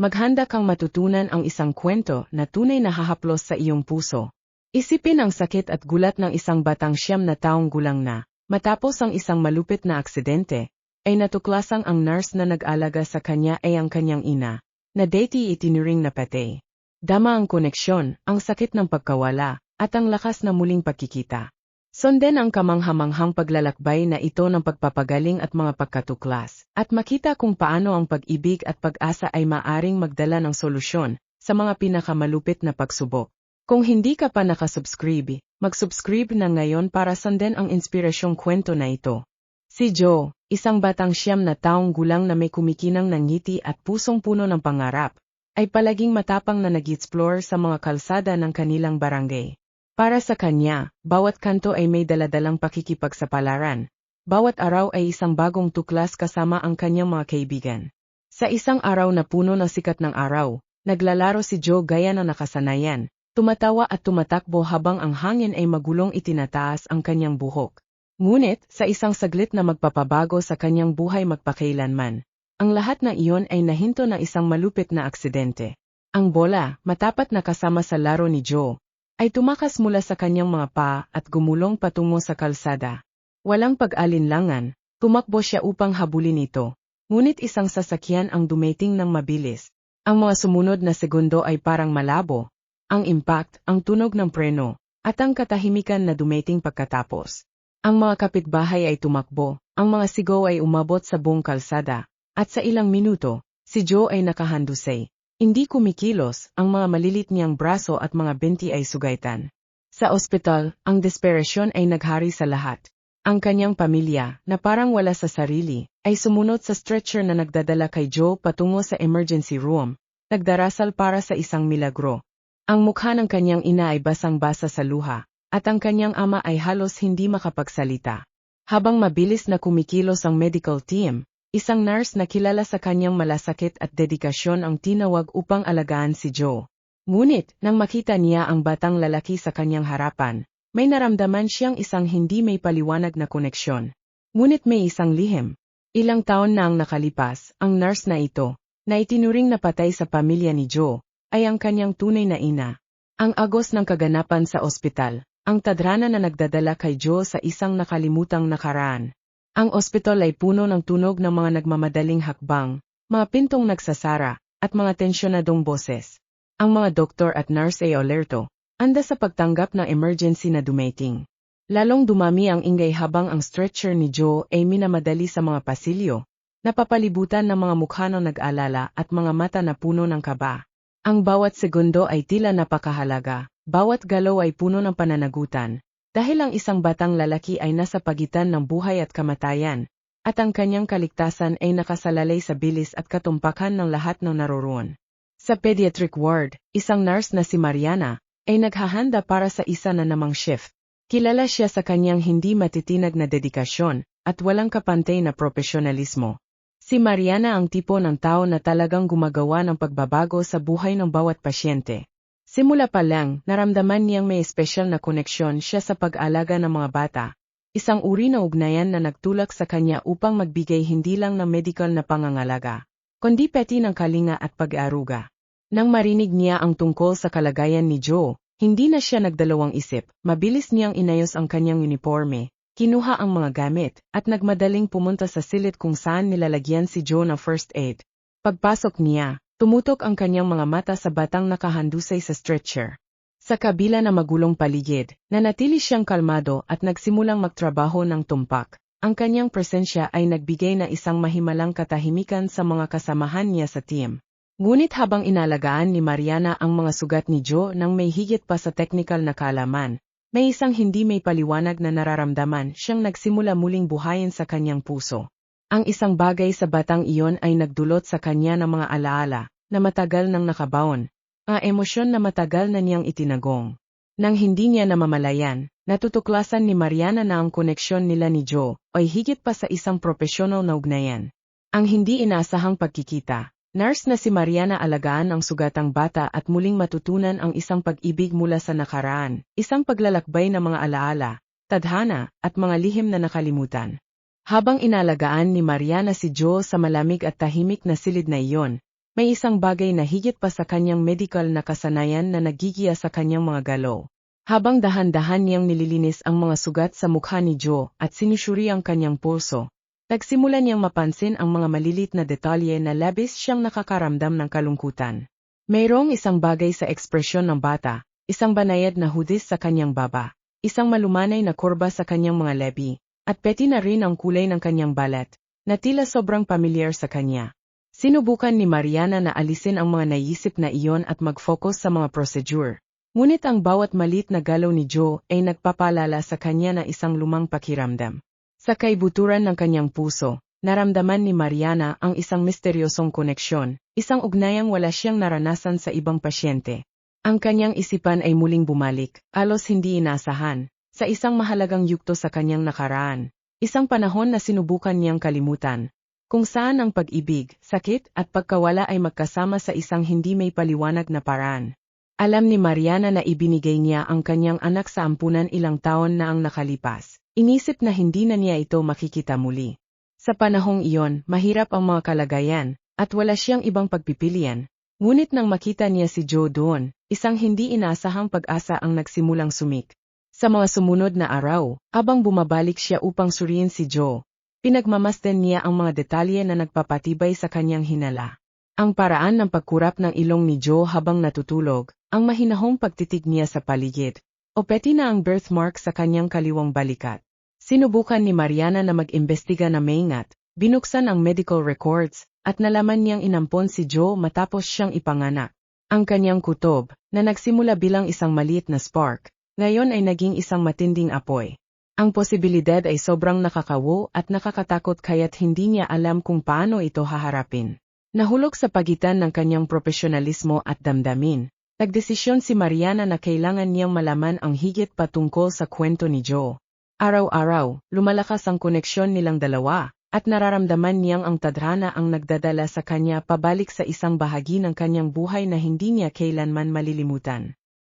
Maghanda kang matutunan ang isang kwento na tunay na hahaplos sa iyong puso. Isipin ang sakit at gulat ng isang batang 9 na taong gulang na, matapos ang isang malupit na aksidente, ay natuklasang ang nurse na nag-alaga sa kanya ay ang kanyang ina, na dati itinuring na patay. Dama ang koneksyon, ang sakit ng pagkawala, at ang lakas na muling pagkikita. Sundan ang kamanghamanghang paglalakbay na ito ng pagpapagaling at mga pagkatuklas, at makita kung paano ang pag-ibig at pag-asa ay maaring magdala ng solusyon sa mga pinakamalupit na pagsubok. Kung hindi ka pa nakasubscribe, mag-subscribe na ngayon para sundan ang inspirasyong kwento na ito. Si Joe, isang batang 9 na taong gulang na may kumikinang ng ngiti at pusong puno ng pangarap, ay palaging matapang na nag-explore sa mga kalsada ng kanilang barangay. Para sa kanya, bawat kanto ay may daladalang pakikipagsapalaran. Bawat araw ay isang bagong tuklas kasama ang kanyang mga kaibigan. Sa isang araw na puno ng sikat ng araw, naglalaro si Joe gaya ng nakasanayan, tumatawa at tumatakbo habang ang hangin ay magulong itinataas ang kanyang buhok. Ngunit, sa isang saglit na magpapabago sa kanyang buhay magpakailanman, ang lahat na iyon ay nahinto ng isang malupit na aksidente. Ang bola, matapat na kasama sa laro ni Joe, ay tumakas mula sa kanyang mga paa at gumulong patungo sa kalsada. Walang pag-alinlangan, tumakbo siya upang habulin ito. Ngunit isang sasakyan ang dumating ng mabilis. Ang mga sumunod na segundo ay parang malabo. Ang impact, ang tunog ng preno, at ang katahimikan na dumating pagkatapos. Ang mga kapitbahay ay tumakbo, ang mga sigaw ay umabot sa buong kalsada, at sa ilang minuto, si Joe ay nakahandusay. Hindi kumikilos, ang mga malilit niyang braso at mga binti ay sugaitan. Sa ospital, ang desperasyon ay naghari sa lahat. Ang kanyang pamilya, na parang wala sa sarili, ay sumunod sa stretcher na nagdadala kay Joe patungo sa emergency room, nagdarasal para sa isang milagro. Ang mukha ng kanyang ina ay basang-basa sa luha, at ang kanyang ama ay halos hindi makapagsalita. Habang mabilis na kumikilos ang medical team, isang nurse na kilala sa kanyang malasakit at dedikasyon ang tinawag upang alagaan si Joe. Ngunit, nang makita niya ang batang lalaki sa kanyang harapan, may naramdaman siyang isang hindi may paliwanag na koneksyon. Ngunit may isang lihim. Ilang taon na ang nakalipas, ang nurse na ito, na itinuring na patay sa pamilya ni Joe, ay ang kanyang tunay na ina. Ang agos ng kaganapan sa ospital, ang tadrana na nagdadala kay Joe sa isang nakalimutang nakaraan. Ang ospital ay puno ng tunog ng mga nagmamadaling hakbang, mga pintong nagsasara, at mga tensyonadong boses. Ang mga doktor at nurse ay alerto, anda sa pagtanggap ng emergency na dumating. Lalong dumami ang ingay habang ang stretcher ni Joe ay minamadali sa mga pasilyo, napapalibutan ng mga mukha ng nag-alala at mga mata na puno ng kaba. Ang bawat segundo ay tila napakahalaga, bawat galaw ay puno ng pananagutan. Dahil ang isang batang lalaki ay nasa pagitan ng buhay at kamatayan, at ang kanyang kaligtasan ay nakasalalay sa bilis at katumpakan ng lahat ng naroroon. Sa pediatric ward, isang nurse na si Mariana, ay naghahanda para sa isa na namang shift. Kilala siya sa kanyang hindi matitinag na dedikasyon, at walang kapantay na profesionalismo. Si Mariana ang tipo ng tao na talagang gumagawa ng pagbabago sa buhay ng bawat pasyente. Simula pa lang, naramdaman niyang may espesyal na koneksyon siya sa pag-alaga ng mga bata. Isang uri na ugnayan na nagtulak sa kanya upang magbigay hindi lang ng medical na pangangalaga, kundi pati ng kalinga at pag-aaruga. Nang marinig niya ang tungkol sa kalagayan ni Joe, hindi na siya nagdalawang isip, mabilis niyang inayos ang kanyang uniforme, kinuha ang mga gamit, at nagmadaling pumunta sa silid kung saan nilalagyan si Joe ng first aid. Pagpasok niya, tumutok ang kanyang mga mata sa batang nakahandusay sa stretcher. Sa kabila na magulong paligid, nanatili siyang kalmado at nagsimulang magtrabaho ng tumpak. Ang kanyang presensya ay nagbigay na isang mahimalang katahimikan sa mga kasamahan niya sa team. Ngunit habang inalagaan ni Mariana ang mga sugat ni Joe nang may higit pa sa technical na kaalaman, may isang hindi may paliwanag na nararamdaman siyang nagsimula muling buhayin sa kanyang puso. Ang isang bagay sa batang iyon ay nagdulot sa kanya ng mga alaala na matagal nang nakabaon, mga emosyon na matagal na niyang itinagong. Nang hindi niya namamalayan, natutuklasan ni Mariana na ang koneksyon nila ni Joe ay higit pa sa isang profesional na ugnayan. Ang hindi inaasahang pagkikita. Nurse na si Mariana alagaan ang sugatang bata at muling matutunan ang isang pag-ibig mula sa nakaraan, isang paglalakbay ng mga alaala, tadhana, at mga lihim na nakalimutan. Habang inalagaan ni Mariana si Joe sa malamig at tahimik na silid na iyon, may isang bagay na higit pa sa kanyang medical na kasanayan na nagigiya sa kanyang mga galaw. Habang dahan-dahan niyang nililinis ang mga sugat sa mukha ni Joe at sinusuri ang kanyang pulso, nagsimula niyang mapansin ang mga malilit na detalye na labis siyang nakakaramdam ng kalungkutan. Mayroong isang bagay sa ekspresyon ng bata, isang banayad na hudis sa kanyang baba, isang malumanay na kurba sa kanyang mga lebi, at peti na rin ang kulay ng kanyang balat, na tila sobrang pamilyar sa kanya. Sinubukan ni Mariana na alisin ang mga naisip na iyon at mag-focus sa mga procedure. Ngunit ang bawat malit na galaw ni Joe ay nagpapaalala sa kanya na isang lumang pakiramdam. Sa kaibuturan ng kanyang puso, naramdaman ni Mariana ang isang misteryosong koneksyon, isang ugnayang wala siyang naranasan sa ibang pasyente. Ang kanyang isipan ay muling bumalik, halos hindi inaasahan, sa isang mahalagang yugto sa kanyang nakaraan. Isang panahon na sinubukan niyang kalimutan, kung saan ang pag-ibig, sakit at pagkawala ay magkasama sa isang hindi may paliwanag na paraan. Alam ni Mariana na ibinigay niya ang kanyang anak sa ampunan ilang taon na ang nakalipas. Inisip na hindi na niya ito makikita muli. Sa panahong iyon, mahirap ang mga kalagayan, at wala siyang ibang pagpipilian. Ngunit nang makita niya si Joe doon, isang hindi inaasahang pag-asa ang nagsimulang sumik. Sa mga sumunod na araw, habang bumabalik siya upang suriin si Joe, pinagmamasdan niya ang mga detalye na nagpapatibay sa kanyang hinala. Ang paraan ng pagkurap ng ilong ni Joe habang natutulog, ang mahinahong pagtitig niya sa paligid, o peti na ang birthmark sa kanyang kaliwang balikat. Sinubukan ni Mariana na mag-imbestiga na maingat, binuksan ang medical records, at nalaman niyang inampon si Joe matapos siyang ipanganak. Ang kanyang kutob, na nagsimula bilang isang maliit na spark, ngayon ay naging isang matinding apoy. Ang posibilidad ay sobrang nakakawo at nakakatakot kaya't hindi niya alam kung paano ito haharapin. Nahulog sa pagitan ng kanyang profesionalismo at damdamin, nagdesisyon si Mariana na kailangan niyang malaman ang higit patungkol sa kwento ni Joe. Araw-araw, lumalakas ang koneksyon nilang dalawa, at nararamdaman niyang ang tadhana ang nagdadala sa kanya pabalik sa isang bahagi ng kanyang buhay na hindi niya kailanman malilimutan.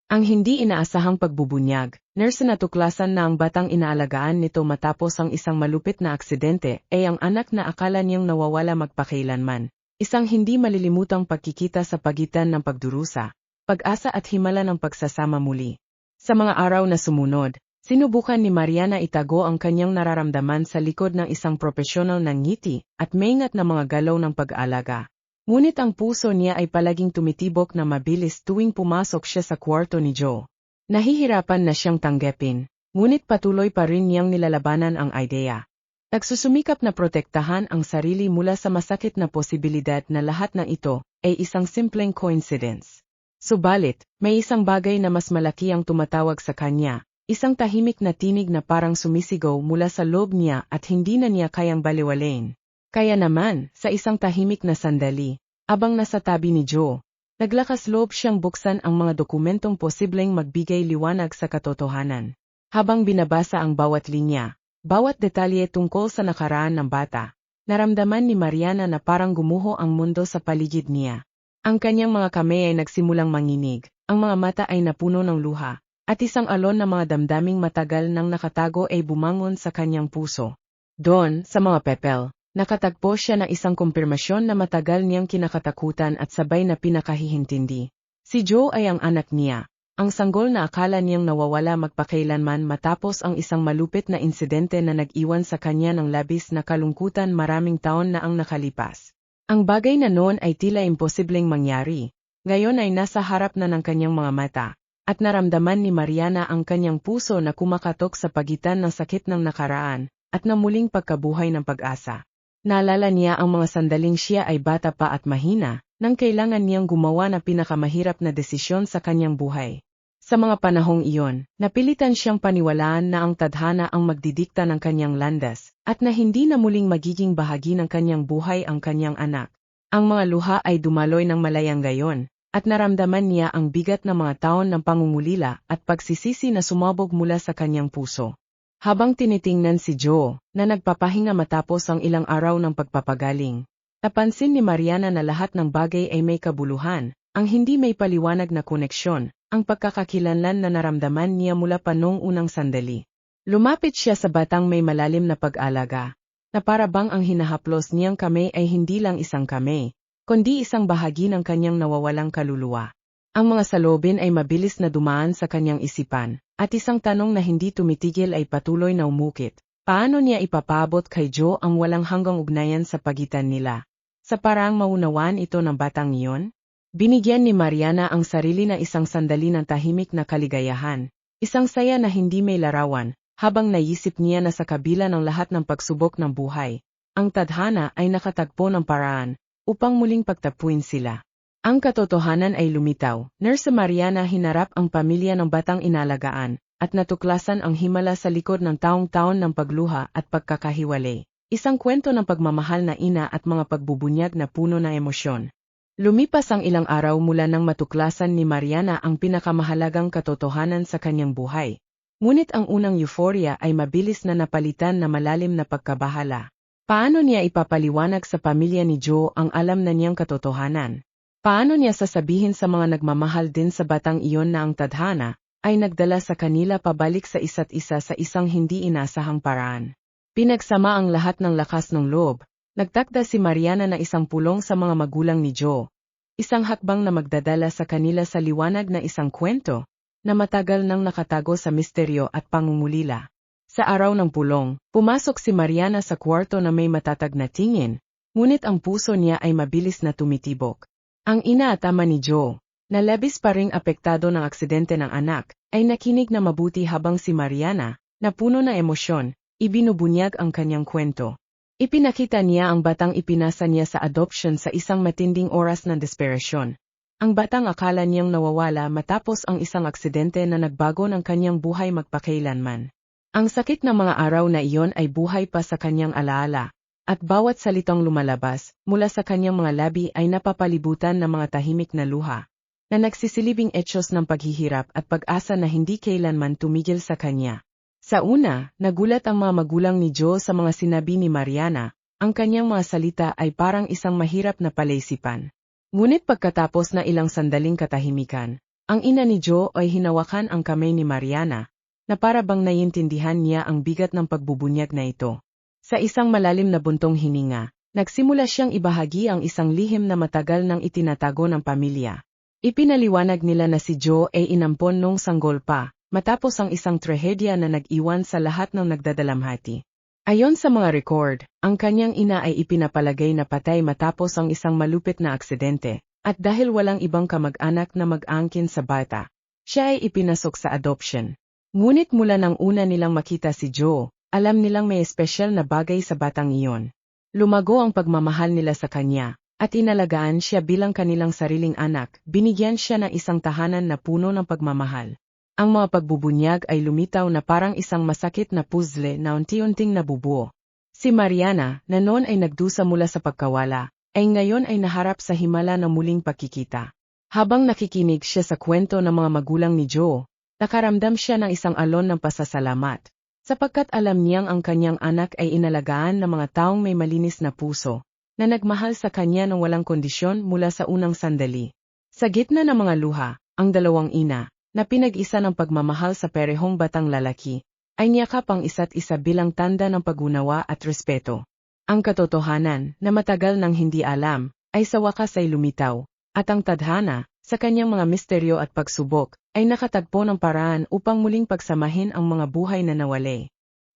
Ang hindi inaasahang pagbubunyag, nurse na tuklasan na ang batang inaalagaan nito matapos ang isang malupit na aksidente ay ang anak na akala niyang nawawala magpakailanman. Isang hindi malilimutang pagkikita sa pagitan ng pagdurusa, pag-asa at himala ng pagsasama muli. Sa mga araw na sumunod, sinubukan ni Mariana itago ang kanyang nararamdaman sa likod ng isang profesional na ngiti at maingat na mga galaw ng pag-aalaga. Ngunit ang puso niya ay palaging tumitibok na mabilis tuwing pumasok siya sa kwarto ni Joe. Nahihirapan na siyang tanggapin, ngunit patuloy pa rin niyang nilalabanan ang ideya. Nagsusumikap na protektahan ang sarili mula sa masakit na posibilidad na lahat ng ito ay isang simpleng coincidence. Subalit, may isang bagay na mas malaki ang tumatawag sa kanya, isang tahimik na tinig na parang sumisigaw mula sa loob niya at hindi na niya kayang baliwalain. Kaya naman, sa isang tahimik na sandali, abang nasa tabi ni Joe, naglakas loob siyang buksan ang mga dokumentong posibleng magbigay liwanag sa katotohanan. Habang binabasa ang bawat linya, bawat detalye tungkol sa nakaraan ng bata, naramdaman ni Mariana na parang gumuho ang mundo sa paligid niya. Ang kanyang mga kamay ay nagsimulang manginig, ang mga mata ay napuno ng luha, at isang alon na mga damdaming matagal nang nakatago ay bumangon sa kanyang puso. Doon, sa mga pepel, nakatagpo siya ng isang kumpirmasyon na matagal niyang kinakatakutan at sabay na pinakahihintindi. Si Joe ay ang anak niya, ang sanggol na akala niyang nawawala magpakailanman matapos ang isang malupit na insidente na nag-iwan sa kanya ng labis na kalungkutan maraming taon na ang nakalipas. Ang bagay na noon ay tila imposibleng mangyari, ngayon ay nasa harap na ng kanyang mga mata, at naramdaman ni Mariana ang kanyang puso na kumakatok sa pagitan ng sakit ng nakaraan, at ng muling pagkabuhay ng pag-asa. Naalala niya ang mga sandaling siya ay bata pa at mahina, nang kailangan niyang gumawa ng pinakamahirap na desisyon sa kanyang buhay. Sa mga panahong iyon, napilitan siyang paniwalaan na ang tadhana ang magdidikta ng kanyang landas, at na hindi na muling magiging bahagi ng kanyang buhay ang kanyang anak. Ang mga luha ay dumaloy ng malayang gayon, at naramdaman niya ang bigat ng mga taon ng pangungulila at pagsisisi na sumabog mula sa kanyang puso. Habang tinitingnan si Joe, na nagpapahinga matapos ang ilang araw ng pagpapagaling, napansin ni Mariana na lahat ng bagay ay may kabuluhan, ang hindi may paliwanag na koneksyon, ang pagkakakilanlan na naramdaman niya mula pa noong unang sandali. Lumapit siya sa batang may malalim na pag-alaga, na para bang ang hinahaplos niyang kamay ay hindi lang isang kamay, kundi isang bahagi ng kanyang nawawalang kaluluwa. Ang mga salobin ay mabilis na dumaan sa kanyang isipan, at isang tanong na hindi tumitigil ay patuloy na umukit. Paano niya ipapabot kay Joe ang walang hanggang ugnayan sa pagitan nila? Sa paraang maunawaan ito ng batang iyon, binigyan ni Mariana ang sarili na isang sandali ng tahimik na kaligayahan, isang saya na hindi may larawan, habang naisip niya na sa kabila ng lahat ng pagsubok ng buhay, ang tadhana ay nakatagpo ng paraan upang muling pagtapuin sila. Ang katotohanan ay lumitaw. Nurse Mariana hinarap ang pamilya ng batang inalagaan, at natuklasan ang himala sa likod ng taong-taon ng pagluha at pagkakahiwalay. Isang kwento ng pagmamahal na ina at mga pagbubunyag na puno ng emosyon. Lumipas ang ilang araw mula nang matuklasan ni Mariana ang pinakamahalagang katotohanan sa kanyang buhay. Ngunit ang unang euphoria ay mabilis na napalitan na malalim na pagkabahala. Paano niya ipapaliwanag sa pamilya ni Joe ang alam na niyang katotohanan? Paano niya sasabihin sa mga nagmamahal din sa batang iyon na ang tadhana ay nagdala sa kanila pabalik sa isa't isa sa isang hindi inasahang paraan? Pinagsama ang lahat ng lakas ng loob, nagtakda si Mariana na isang pulong sa mga magulang ni Joe. Isang hakbang na magdadala sa kanila sa liwanag na isang kwento na matagal nang nakatago sa misteryo at pangungulila. Sa araw ng pulong, pumasok si Mariana sa kwarto na may matatag na tingin, ngunit ang puso niya ay mabilis na tumitibok. Ang ina at ama ni Joe, na labis pa ring apektado ng aksidente ng anak, ay nakinig na mabuti habang si Mariana, na puno ng emosyon, ibinubunyag ang kanyang kwento. Ipinakita niya ang batang ipinasa niya sa adoption sa isang matinding oras ng desperasyon. Ang batang akala niyang nawawala matapos ang isang aksidente na nagbago ng kanyang buhay magpakailanman. Ang sakit ng mga araw na iyon ay buhay pa sa kanyang alaala, at bawat salitang lumalabas mula sa kanyang mga labi ay napapalibutan ng mga tahimik na luha, na nagsisilibing etsyos ng paghihirap at pag-asa na hindi kailanman tumigil sa kanya. Sa una, nagulat ang mga magulang ni Joe sa mga sinabi ni Mariana. Ang kanyang mga salita ay parang isang mahirap na palaisipan. Ngunit pagkatapos na ilang sandaling katahimikan, ang ina ni Joe ay hinawakan ang kamay ni Mariana, na para bang naiintindihan niya ang bigat ng pagbubunyag na ito. Sa isang malalim na buntong hininga, nagsimula siyang ibahagi ang isang lihim na matagal nang itinatago ng pamilya. Ipinaliwanag nila na si Joe ay inampon nung sanggol pa, matapos ang isang trahedya na nag-iwan sa lahat ng nagdadalamhati. Ayon sa mga record, ang kanyang ina ay ipinapalagay na patay matapos ang isang malupit na aksidente, at dahil walang ibang kamag-anak na mag-angkin sa bata, siya ay ipinasok sa adoption. Ngunit mula nang una nilang makita si Joe, alam nilang may espesyal na bagay sa batang iyon. Lumago ang pagmamahal nila sa kanya, at inalagaan siya bilang kanilang sariling anak. Binigyan siya ng isang tahanan na puno ng pagmamahal. Ang mga pagbubunyag ay lumitaw na parang isang masakit na puzzle na unti-unting nabubuo. Si Mariana, na noon ay nagdusa mula sa pagkawala, ay ngayon ay naharap sa himala ng muling pagkikita. Habang nakikinig siya sa kwento ng mga magulang ni Joe, nakaramdam siya ng isang alon ng pasasalamat, sapagkat alam niyang ang kanyang anak ay inalagaan ng mga taong may malinis na puso, na nagmahal sa kanya ng walang kondisyon mula sa unang sandali. Sa gitna ng mga luha, ang dalawang ina, na pinag-isa ng pagmamahal sa parehong batang lalaki, ay niyakap ang isa't isa bilang tanda ng pag-unawa at respeto. Ang katotohanan, na matagal nang hindi alam, ay sa wakas ay lumitaw, at ang tadhana, sa kanyang mga misteryo at pagsubok, ay nakatagpo ng paraan upang muling pagsamahin ang mga buhay na nawalay.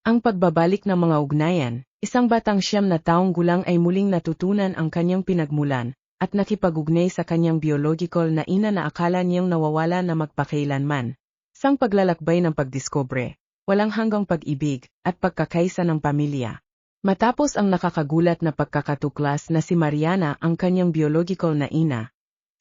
Ang pagbabalik ng mga ugnayan, isang batang 9 na taong gulang ay muling natutunan ang kanyang pinagmulan, at nakipag-ugnay sa kanyang biologikal na ina na akala niyang nawawala na magpakailanman. Isang paglalakbay ng pagdiskobre, walang hanggang pag-ibig, at pagkakaisa ng pamilya. Matapos ang nakakagulat na pagkakatuklas na si Mariana ang kanyang biologikal na ina,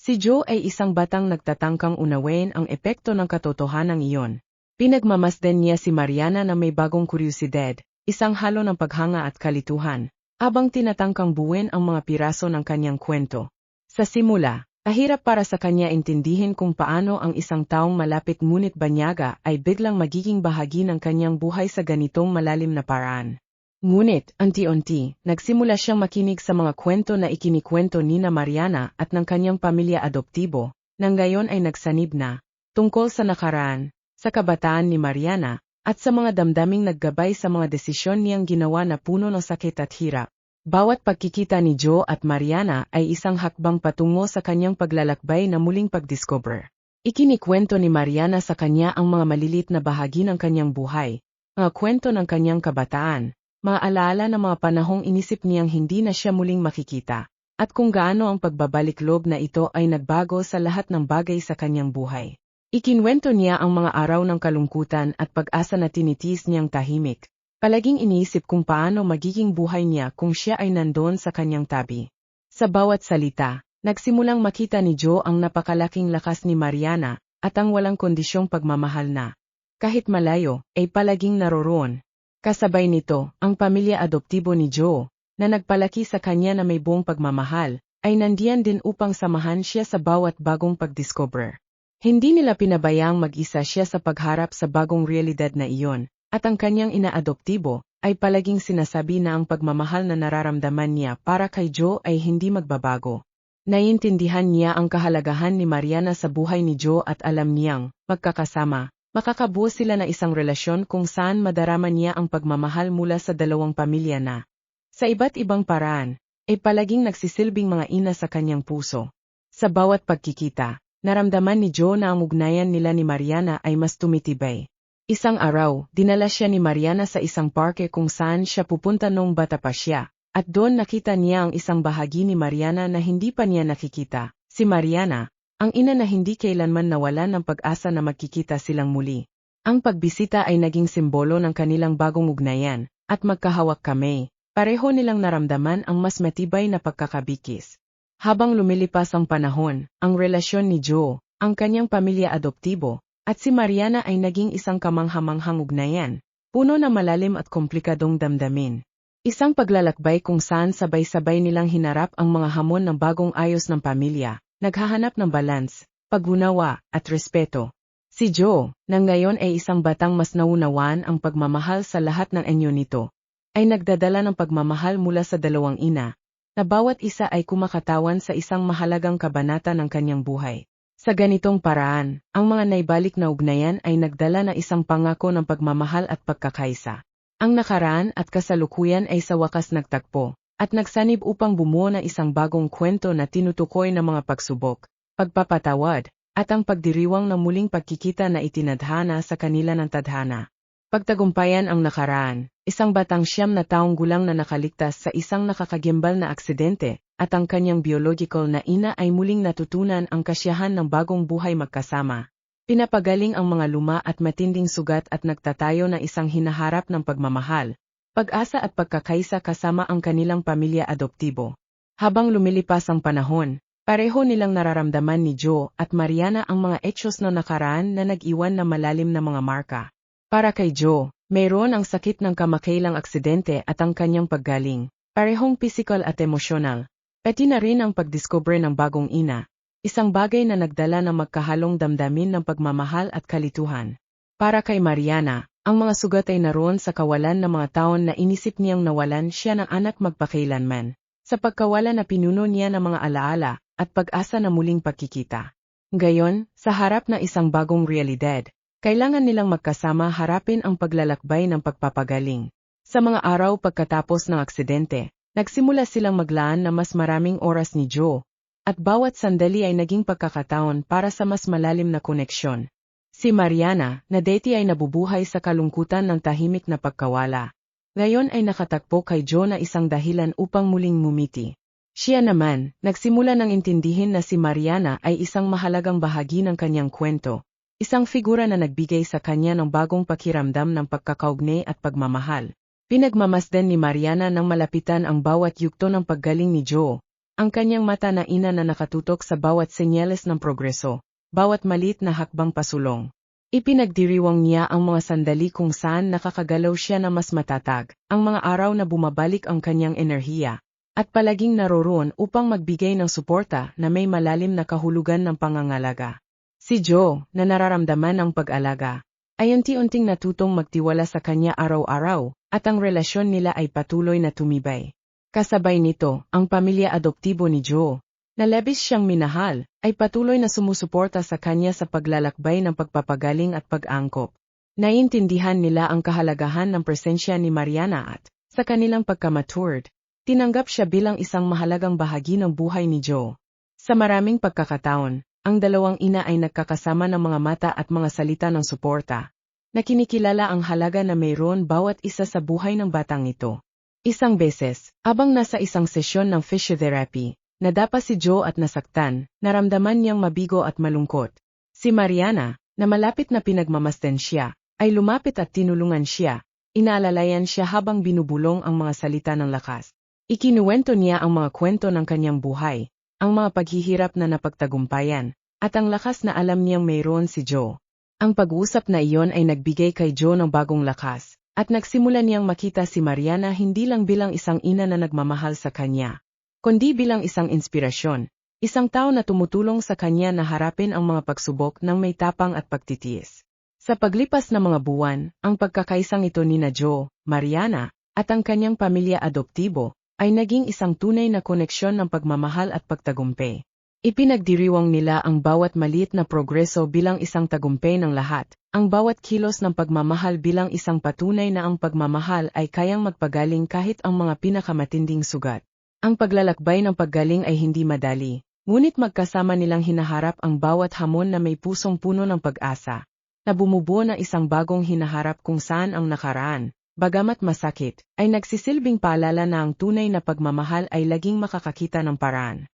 si Joe ay isang batang nagtatangkang unawain ang epekto ng katotohanang iyon. Pinagmamasdan niya si Mariana na may bagong kuryosidad, isang halo ng paghanga at kalituhan, habang tinatangkang buuin ang mga piraso ng kanyang kwento. Sa simula, kahirap para sa kanya intindihin kung paano ang isang taong malapit ngunit banyaga ay biglang magiging bahagi ng kanyang buhay sa ganitong malalim na paraan. Ngunit, unti-unti, nagsimula siyang makinig sa mga kwento na ikinikwento ni Mariana at ng kanyang pamilya adoptibo, nang gayon ay nagsanib na, tungkol sa nakaraan, sa kabataan ni Mariana, at sa mga damdaming naggabay sa mga desisyon niyang ginawa na puno ng sakit at hirap. Bawat pagkikita ni Joe at Mariana ay isang hakbang patungo sa kanyang paglalakbay na muling pagdiscover. Ikinikwento ni Mariana sa kanya ang mga malilit na bahagi ng kanyang buhay, mga kwento ng kanyang kabataan, mga alaala ng mga panahong inisip niyang hindi na siya muling makikita, at kung gaano ang pagbabalik-loob na ito ay nagbago sa lahat ng bagay sa kanyang buhay. Ikinwento niya ang mga araw ng kalungkutan at pag-asa na tinitiis niyang tahimik. Palaging iniisip kung paano magiging buhay niya kung siya ay nandoon sa kanyang tabi. Sa bawat salita, nagsimulang makita ni Joe ang napakalaking lakas ni Mariana at ang walang kondisyong pagmamahal na, kahit malayo, ay palaging naroroon. Kasabay nito, ang pamilya adoptibo ni Joe, na nagpalaki sa kanya na may buong pagmamahal, ay nandiyan din upang samahan siya sa bawat bagong pagdiscover. Hindi nila pinabayang mag-isa siya sa pagharap sa bagong realidad na iyon. At ang kanyang ina-adoptibo ay palaging sinasabi na ang pagmamahal na nararamdaman niya para kay Joe ay hindi magbabago. Naiintindihan niya ang kahalagahan ni Mariana sa buhay ni Joe at alam niyang, magkakasama, makakabuo sila na isang relasyon kung saan madarama niya ang pagmamahal mula sa dalawang pamilya na, sa iba't ibang paraan, ay palaging nagsisilbing mga ina sa kanyang puso. Sa bawat pagkikita, naramdaman ni Joe na ang ugnayan nila ni Mariana ay mas tumitibay. Isang araw, dinala siya ni Mariana sa isang parke kung saan siya pupunta nung bata pa siya, at doon nakita niya ang isang bahagi ni Mariana na hindi pa niya nakikita. Si Mariana, ang ina na hindi kailanman nawalan ng pag-asa na magkikita silang muli. Ang pagbisita ay naging simbolo ng kanilang bagong ugnayan, at magkahawak kamay, pareho nilang naramdaman ang mas matibay na pagkakabikis. Habang lumilipas ang panahon, ang relasyon ni Joe, ang kanyang pamilya adoptibo, at si Mariana ay naging isang kamanghamanghang ugnayan, puno na malalim at komplikadong damdamin. Isang paglalakbay kung saan sabay-sabay nilang hinarap ang mga hamon ng bagong ayos ng pamilya, naghahanap ng balance, pag-unawa, at respeto. Si Joe, na ngayon ay isang batang mas naunawan ang pagmamahal sa lahat ng anyo nito, ay nagdadala ng pagmamahal mula sa dalawang ina, na bawat isa ay kumakatawan sa isang mahalagang kabanata ng kanyang buhay. Sa ganitong paraan, ang mga naibalik na ugnayan ay nagdala na isang pangako ng pagmamahal at pagkakaisa. Ang nakaraan at kasalukuyan ay sa wakas nagtagpo, at nagsanib upang bumuo na isang bagong kwento na tinutukoy ng mga pagsubok, pagpapatawad, at ang pagdiriwang ng muling pagkikita na itinadhana sa kanila ng tadhana. Pagtagumpayan ang nakaraan, isang batang 9 na taong gulang na nakaligtas sa isang nakakagimbal na aksidente, at ang kanyang biological na ina ay muling natutunan ang kasiyahan ng bagong buhay magkasama. Pinapagaling ang mga luma at matinding sugat at nagtatayo ng isang hinaharap ng pagmamahal, pag-asa at pagkakaisa kasama ang kanilang pamilya adoptibo. Habang lumilipas ang panahon, pareho nilang nararamdaman ni Joe at Mariana ang mga etsyos na nakaraan na nag-iwan na malalim na mga marka. Para kay Joe, mayroon ang sakit ng kamakailang aksidente at ang kanyang paggaling, parehong physical at emosyonal. Pati na rin ang pagdiscover ng bagong ina, isang bagay na nagdala ng magkahalong damdamin ng pagmamahal at kalituhan. Para kay Mariana, ang mga sugat ay naroon sa kawalan ng mga taon na inisip niyang nawalan siya ng anak magpakailanman, sa pagkawala na pinuno niya ng mga alaala at pag-asa na muling pagkikita. Ngayon, sa harap ng isang bagong realidad, kailangan nilang magkasama harapin ang paglalakbay ng pagpapagaling. Sa mga araw pagkatapos ng aksidente, nagsimula silang maglaan na mas maraming oras ni Joe, at bawat sandali ay naging pagkakataon para sa mas malalim na koneksyon. Si Mariana, na dati ay nabubuhay sa kalungkutan ng tahimik na pagkawala, ngayon ay nakatagpo kay Joe na isang dahilan upang muling ngumiti. Siya naman, nagsimula ng intindihin na si Mariana ay isang mahalagang bahagi ng kanyang kwento, isang figura na nagbigay sa kanya ng bagong pakiramdam ng pagkakaugnay at pagmamahal. Pinagmamasdan ni Mariana nang malapitan ang bawat yugto ng paggaling ni Joe, ang kanyang mata na ina na nakatutok sa bawat senyales ng progreso, bawat maliit na hakbang pasulong. Ipinagdiriwang niya ang mga sandali kung saan nakakagalaw siya na mas matatag, ang mga araw na bumabalik ang kanyang enerhiya, at palaging naroroon upang magbigay ng suporta na may malalim na kahulugan ng pangangalaga. Si Joe, na nararamdaman ang pag-alaga, ay unti-unting natutong magtiwala sa kanya araw-araw, at ang relasyon nila ay patuloy na tumibay. Kasabay nito, ang pamilya adoptibo ni Joe, na labis siyang minahal, ay patuloy na sumusuporta sa kanya sa paglalakbay ng pagpapagaling at pag-angkop. Naiintindihan nila ang kahalagahan ng presensya ni Mariana at, sa kanilang pagkamatured, Tinanggap siya bilang isang mahalagang bahagi ng buhay ni Joe. Sa maraming pagkakataon, ang dalawang ina ay nagkakasama ng mga mata at mga salita ng suporta, na kinikilala ang halaga na mayroon bawat isa sa buhay ng batang ito. Isang beses, abang nasa isang sesyon ng physiotherapy, nadapa si Joe at nasaktan, naramdaman niyang mabigo at malungkot. Si Mariana, na malapit na pinagmamasdan siya, ay lumapit at tinulungan siya. Inaalalayan siya habang binubulong ang mga salita ng lakas. Ikinuwento niya ang mga kwento ng kanyang buhay, ang mga paghihirap na napagtagumpayan, at ang lakas na alam niyang mayroon si Joe. Ang pag-uusap na iyon ay nagbigay kay Joe ng bagong lakas, at nagsimula niyang makita si Mariana hindi lang bilang isang ina na nagmamahal sa kanya, kundi bilang isang inspirasyon, isang tao na tumutulong sa kanya na harapin ang mga pagsubok ng may tapang at pagtitiis. Sa paglipas ng mga buwan, ang pagkakaisang ito nina Joe, Mariana, at ang kanyang pamilya adoptibo, ay naging isang tunay na koneksyon ng pagmamahal at pagtagumpay. Ipinagdiriwang nila ang bawat maliit na progreso bilang isang tagumpay ng lahat, ang bawat kilos ng pagmamahal bilang isang patunay na ang pagmamahal ay kayang magpagaling kahit ang mga pinakamatinding sugat. Ang paglalakbay ng paggaling ay hindi madali, ngunit magkasama nilang hinaharap ang bawat hamon na may pusong puno ng pag-asa, na bumubuo ng isang bagong hinaharap kung saan ang nakaraan, bagamat masakit, ay nagsisilbing paalala na ang tunay na pagmamahal ay laging makakakita ng paraan.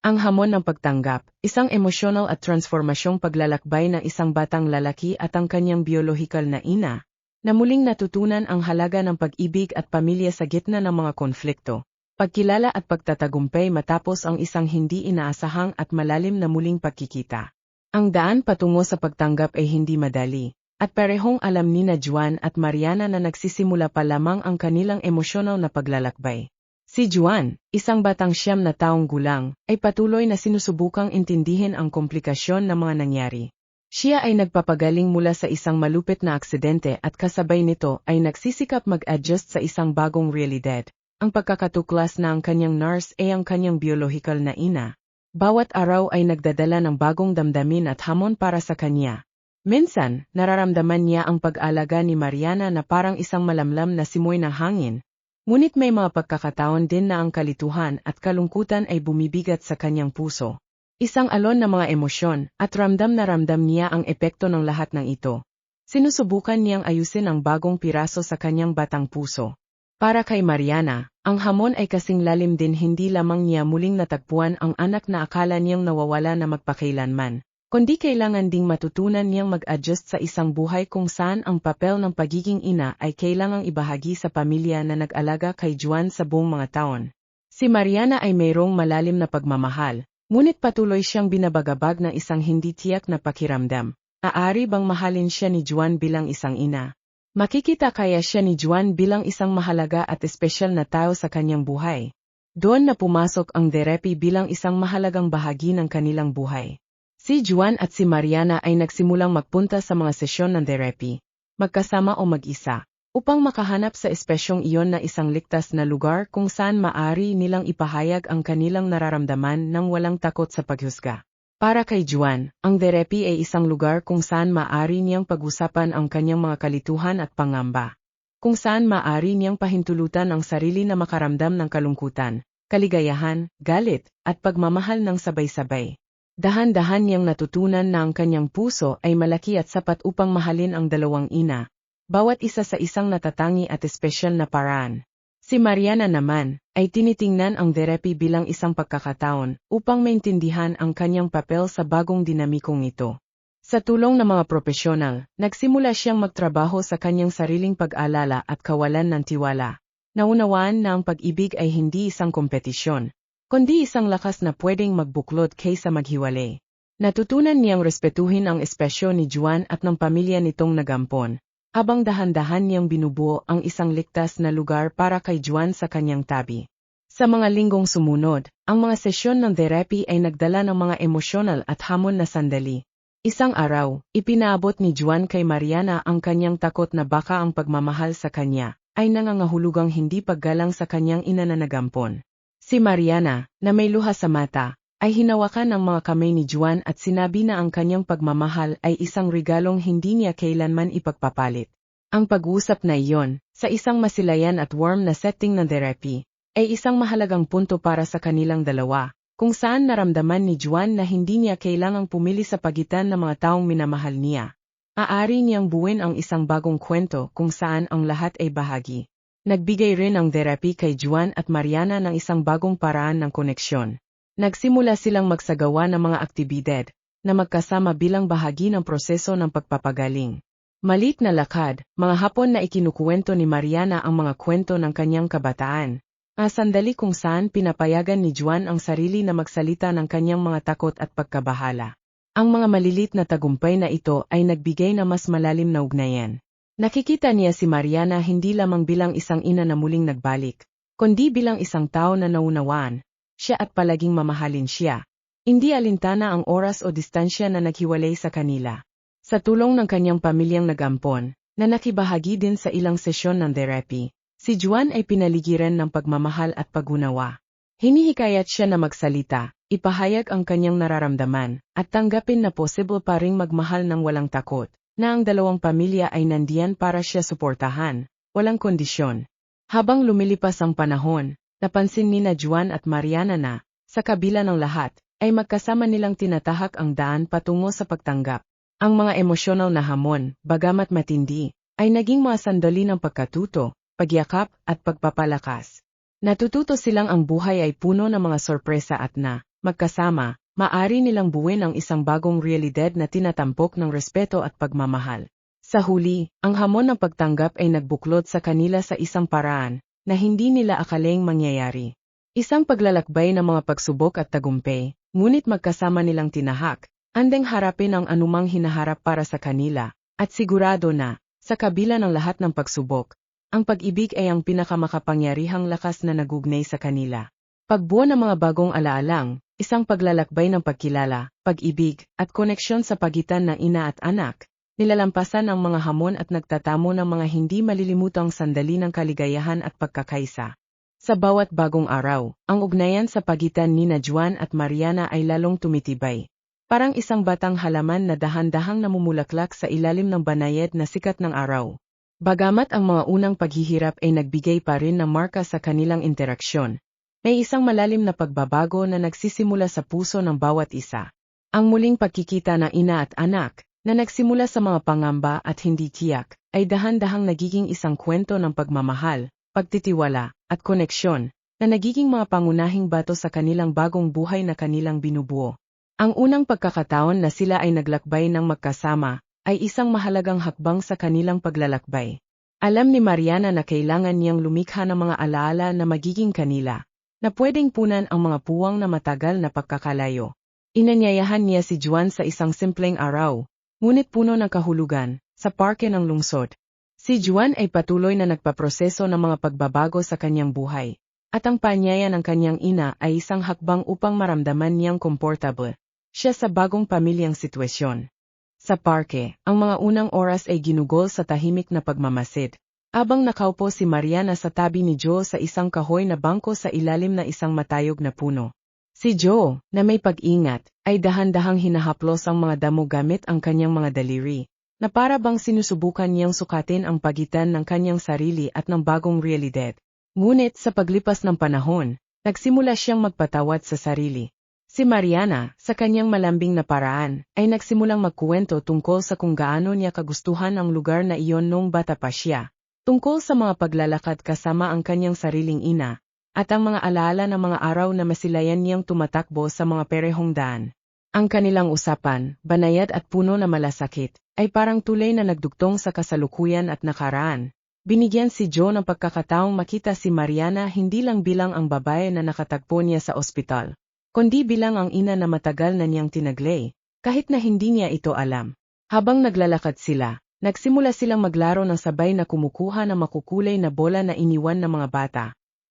Ang hamon ng pagtanggap, isang emosyonal at transformasyong paglalakbay ng isang batang lalaki at ang kanyang biolohikal na ina, na muling natutunan ang halaga ng pag-ibig at pamilya sa gitna ng mga konflikto, pagkilala at pagtatagumpay matapos ang isang hindi inaasahang at malalim na muling pagkikita. Ang daan patungo sa pagtanggap ay hindi madali, at parehong alam nina Juan at Mariana na nagsisimula pa lamang ang kanilang emosyonal na paglalakbay. Si Juan, isang batang 9 na taong gulang, ay patuloy na sinusubukang intindihin ang komplikasyon ng mga nangyari. Siya ay nagpapagaling mula sa isang malupit na aksidente at kasabay nito ay nagsisikap mag-adjust sa isang bagong realidad, ang pagkakatuklas na ang kanyang nurse ay ang kanyang biolohikal na ina. Bawat araw ay nagdadala ng bagong damdamin at hamon para sa kanya. Minsan, nararamdaman niya ang pag-alaga ni Mariana na parang isang malamlam na simoy ng hangin. Ngunit may mga pagkakataon din na ang kalituhan at kalungkutan ay bumibigat sa kanyang puso. Isang alon na mga emosyon at ramdam na ramdam niya ang epekto ng lahat ng ito. Sinusubukan niyang ayusin ang bagong piraso sa kanyang batang puso. Para kay Mariana, ang hamon ay kasing lalim din hindi lamang niya muling natagpuan ang anak na akala niyang nawawala na magpakailanman, kundi kailangan ding matutunan niyang mag-adjust sa isang buhay kung saan ang papel ng pagiging ina ay kailangang ibahagi sa pamilya na nag-alaga kay Juan sa buong mga taon. Si Mariana ay mayroong malalim na pagmamahal, ngunit patuloy siyang binabagabag ng isang hindi tiyak na pakiramdam. Aari bang mahalin siya ni Juan bilang isang ina? Makikita kaya siya ni Juan bilang isang mahalaga at espesyal na tao sa kanyang buhay? Doon na pumasok ang therapy bilang isang mahalagang bahagi ng kanilang buhay. Si Juan at si Mariana ay nagsimulang magpunta sa mga sesyon ng therapy, magkasama o mag-isa, upang makahanap sa espesyong iyon na isang ligtas na lugar kung saan maaari nilang ipahayag ang kanilang nararamdaman nang walang takot sa paghusga. Para kay Juan, ang therapy ay isang lugar kung saan maaari niyang pag-usapan ang kanyang mga kalituhan at pangamba, kung saan maaari niyang pahintulutan ang sarili na makaramdam ng kalungkutan, kaligayahan, galit, at pagmamahal ng sabay-sabay. Dahan-dahan niyang natutunan na ang kanyang puso ay malaki at sapat upang mahalin ang dalawang ina, bawat isa sa isang natatangi at espesyal na paraan. Si Mariana naman, ay tinitingnan ang therapy bilang isang pagkakataon upang maintindihan ang kanyang papel sa bagong dinamikong ito. Sa tulong ng mga propesyonal, nagsimula siyang magtrabaho sa kanyang sariling pag-alala at kawalan ng tiwala. Naunawaan na ang pag-ibig ay hindi isang kompetisyon, kundi isang lakas na pwedeng magbuklod kaysa maghiwalay. Natutunan niyang respetuhin ang espasyo ni Juan at ng pamilya nitong nagampon, habang dahan-dahan niyang binubuo ang isang ligtas na lugar para kay Juan sa kanyang tabi. Sa mga linggong sumunod, ang mga sesyon ng therapy ay nagdala ng mga emosyonal at hamon na sandali. Isang araw, ipinaabot ni Juan kay Mariana ang kanyang takot na baka ang pagmamahal sa kanya ay nangangahulugang hindi paggalang sa kanyang ina na nagampon. Si Mariana, na may luha sa mata, ay hinawakan ang mga kamay ni Juan at sinabi na ang kanyang pagmamahal ay isang regalong hindi niya kailanman ipagpapalit. Ang pag-uusap na iyon, sa isang masilayan at warm na setting ng therapy, ay isang mahalagang punto para sa kanilang dalawa, kung saan naramdaman ni Juan na hindi niya kailangang pumili sa pagitan ng mga taong minamahal niya. Aari niyang buuin ang isang bagong kwento kung saan ang lahat ay bahagi. Nagbigay rin ang therapy kay Juan at Mariana ng isang bagong paraan ng koneksyon. Nagsimula silang magsagawa ng mga aktibidad na magkasama bilang bahagi ng proseso ng pagpapagaling. Maliit na lakad, mga hapon na ikinukuwento ni Mariana ang mga kwento ng kanyang kabataan. Sandali kung saan pinapayagan ni Juan ang sarili na magsalita ng kanyang mga takot at pagkabahala. Ang mga malilit na tagumpay na ito ay nagbigay na mas malalim na ugnayan. Nakikita niya si Mariana hindi lamang bilang isang ina na muling nagbalik, kundi bilang isang tao na naunawaan siya at palaging mamahalin siya. Hindi alintana ang oras o distansya na naghiwalay sa kanila. Sa tulong ng kanyang pamilyang nag-ampon, na nakibahagi din sa ilang sesyon ng therapy, si Juan ay pinaligiran ng pagmamahal at pag-unawa. Hinihikayat siya na magsalita, ipahayag ang kanyang nararamdaman, at tanggapin na posible pa ring magmahal ng walang takot, na ang dalawang pamilya ay nandiyan para siya suportahan, walang kondisyon. Habang lumilipas ang panahon, napansin ni Juan at Mariana na, sa kabila ng lahat, ay magkasama nilang tinatahak ang daan patungo sa pagtanggap. Ang mga emosyonal na hamon, bagamat matindi, ay naging mga sandali ng pagkatuto, pagyakap at pagpapalakas. Natututo silang ang buhay ay puno ng mga sorpresa at na, magkasama, maaari nilang buuin ang isang bagong realidad na tinatampok ng respeto at pagmamahal. Sa huli, ang hamon ng pagtanggap ay nagbuklod sa kanila sa isang paraan na hindi nila akalaing mangyayari. Isang paglalakbay ng mga pagsubok at tagumpay, ngunit magkasama nilang tinahak, andeng harapin ang anumang hinaharap para sa kanila, at sigurado na, sa kabila ng lahat ng pagsubok, ang pag-ibig ay ang pinakamakapangyarihang lakas na nagugnay sa kanila. Pagbuo ng mga bagong alaalang, isang paglalakbay ng pagkilala, pag-ibig, at koneksyon sa pagitan ng ina at anak, nilalampasan ang mga hamon at nagtatamo ng mga hindi malilimutang sandali ng kaligayahan at pagkakaisa. Sa bawat bagong araw, ang ugnayan sa pagitan ni Juan at Mariana ay lalong tumitibay. Parang isang batang halaman na dahan-dahang namumulaklak sa ilalim ng banayad na sikat ng araw. Bagamat ang mga unang paghihirap ay nagbigay pa rin ng marka sa kanilang interaksyon, may isang malalim na pagbabago na nagsisimula sa puso ng bawat isa. Ang muling pagkikita ng ina at anak, na nagsimula sa mga pangamba at hindi tiyak, ay dahan-dahang nagiging isang kwento ng pagmamahal, pagtitiwala, at koneksyon, na nagiging mga pangunahing bato sa kanilang bagong buhay na kanilang binubuo. Ang unang pagkakataon na sila ay naglakbay ng magkasama, ay isang mahalagang hakbang sa kanilang paglalakbay. Alam ni Mariana na kailangan niyang lumikha ng mga alaala na magiging kanila, na pwedeng punan ang mga puwang na matagal na pagkakalayo. Inanyayahan niya si Juan sa isang simpleng araw, ngunit puno ng kahulugan, sa parke ng lungsod. Si Juan ay patuloy na nagpaproseso ng mga pagbabago sa kanyang buhay, at ang paanyaya ng kanyang ina ay isang hakbang upang maramdaman niyang komportable siya sa bagong pamilyang sitwasyon. Sa parke, ang mga unang oras ay ginugol sa tahimik na pagmamasid, habang nakaupo si Mariana sa tabi ni Joe sa isang kahoy na bangko sa ilalim na isang matayog na puno. Si Joe, na may pag-ingat, ay dahan-dahang hinahaplos ang mga damo gamit ang kanyang mga daliri, na para bang sinusubukan niyang sukatin ang pagitan ng kanyang sarili at ng bagong realidad. Ngunit sa paglipas ng panahon, nagsimula siyang magpatawad sa sarili. Si Mariana, sa kanyang malambing na paraan, ay nagsimulang magkuwento tungkol sa kung gaano niya kagustuhan ang lugar na iyon noong bata pa siya, tungkol sa mga paglalakad kasama ang kanyang sariling ina, at ang mga alaala ng mga araw na masilayan niyang tumatakbo sa mga perehong daan. Ang kanilang usapan, banayad at puno na malasakit, ay parang tulay na nagdugtong sa kasalukuyan at nakaraan. Binigyan si Joe ng pagkakataong makita si Mariana hindi lang bilang ang babae na nakatagpo niya sa ospital, kundi bilang ang ina na matagal na niyang tinaglay, kahit na hindi niya ito alam. Habang naglalakad sila, nagsimula silang maglaro ng sabay na kumukuha ng makukulay na bola na iniwan ng mga bata.